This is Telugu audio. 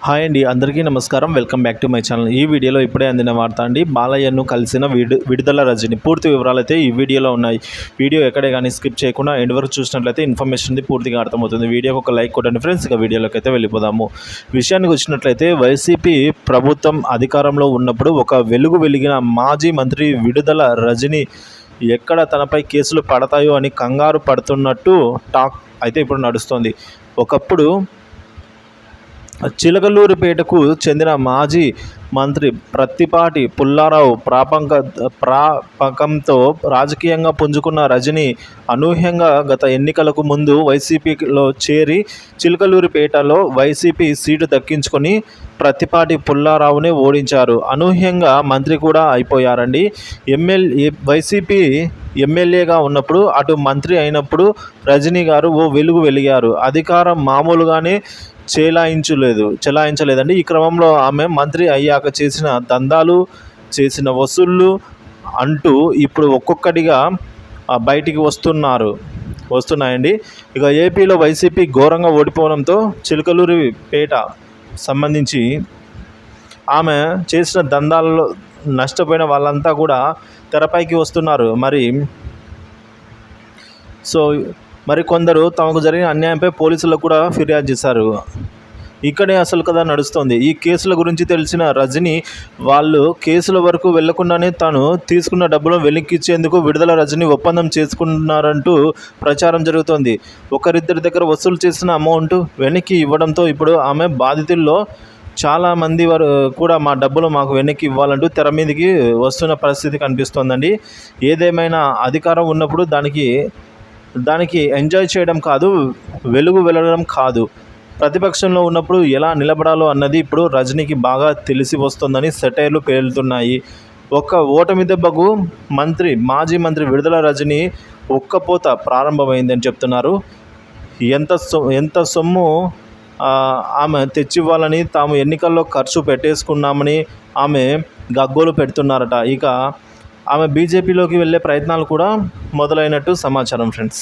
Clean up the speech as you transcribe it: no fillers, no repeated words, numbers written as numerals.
హాయ్ అండి, అందరికీ నమస్కారం. Welcome back to my channel. ఈ వీడియోలో ఇప్పుడే అందిన వార్త అండి. బాలయ్యను కలిసిన విడుదల రజని పూర్తి వివరాలు అయితే ఈ వీడియోలో ఉన్నాయి. వీడియో ఎక్కడే కానీ స్కిప్ చేయకుండా ఎండ్ వరకు చూసినట్లయితే ఇన్ఫర్మేషన్ పూర్తిగా అర్థమవుతుంది. వీడియోకి ఒక లైక్ కొట్టండి ఫ్రెండ్స్. ఇక వీడియోలోకి అయితే వెళ్ళిపోదాము. విషయానికి వచ్చినట్లయితే వైసీపీ ప్రభుత్వం అధికారంలో ఉన్నప్పుడు ఒక వెలిగిన మాజీ మంత్రి విడుదల రజని ఎక్కడ తనపై కేసులు పడతాయో అని కంగారు పడుతున్నట్టు టాక్ అయితే ఇప్పుడు నడుస్తోంది. ఒకప్పుడు చిలకలూరిపేటకు చెందిన మాజీ మంత్రి ప్రత్తిపాటి పుల్లారావు ప్రాపకంతో రాజకీయంగా పుంజుకున్న రజని అనూహ్యంగా గత ఎన్నికలకు ముందు వైసీపీలో చేరి చిలకలూరిపేటలో వైసీపీ సీటు దక్కించుకొని ప్రత్తిపాటి పుల్లారావుని ఓడించారు. అనూహ్యంగా మంత్రి కూడా అయిపోయారండి. వైసీపీ ఎమ్మెల్యేగా ఉన్నప్పుడు అటు మంత్రి అయినప్పుడు రజనీ గారు ఓ వెలిగారు. అధికారం మామూలుగానే చెలాయించలేదండి. ఈ క్రమంలో ఆమె మంత్రి అయ్యాక చేసిన దందాలు, చేసిన వసూళ్ళు అంటూ ఇప్పుడు ఒక్కొక్కటిగా బయటికి వస్తున్నాయండి. ఇక ఏపీలో వైసీపీ ఘోరంగా ఓడిపోవడంతో చిలకలూరిపేట సంబంధించి ఆమె చేసిన దందాలలో నష్టపోయిన వాళ్ళంతా కూడా తెరపైకి వస్తున్నారు. మరి కొందరు తమకు జరిగిన అన్యాయంపై పోలీసులకు కూడా ఫిర్యాదు చేశారు. ఇక్కడే అసలు కథ నడుస్తోంది. ఈ కేసుల గురించి తెలిసిన రజని వాళ్ళు కేసుల వరకు వెళ్లకుండానే తాను తీసుకున్న డబ్బులను వెనక్కిచ్చేందుకు విడుదల రజని ఒప్పందం చేసుకున్నారంటూ ప్రచారం జరుగుతోంది. ఒకరిద్దరి దగ్గర వసూలు చేసిన అమౌంట్ వెనక్కి ఇవ్వడంతో ఇప్పుడు ఆమె బాధితుల్లో చాలామంది వారు కూడా మా డబ్బులు మాకు వెనక్కి ఇవ్వాలంటూ తెర మీదకి వస్తున్న పరిస్థితి కనిపిస్తోందండి. ఏదేమైనా అధికారం ఉన్నప్పుడు దానికి ఎంజాయ్ చేయడం కాదు, వెళ్ళడం కాదు, ప్రతిపక్షంలో ఉన్నప్పుడు ఎలా నిలబడాలో అన్నది ఇప్పుడు రజనీకి బాగా తెలిసి వస్తుందని సెటైర్లు పేలుతున్నాయి. ఒక్క ఓటమి దెబ్బకు మాజీ మంత్రి విడుదల రజని ఉక్కపోత ప్రారంభమైందని చెప్తున్నారు. ఎంత సొమ్ము ఆమె తెచ్చివ్వాలని తాము ఎన్నికల్లో ఖర్చు పెట్టేసుకున్నామని ఆమె గగ్గోలు పెడుతున్నారట. ఇక ఆమె బీజేపీలోకి వెళ్ళే ప్రయత్నాలు కూడా మొదలైనట్టు సమాచారం ఫ్రెండ్స్.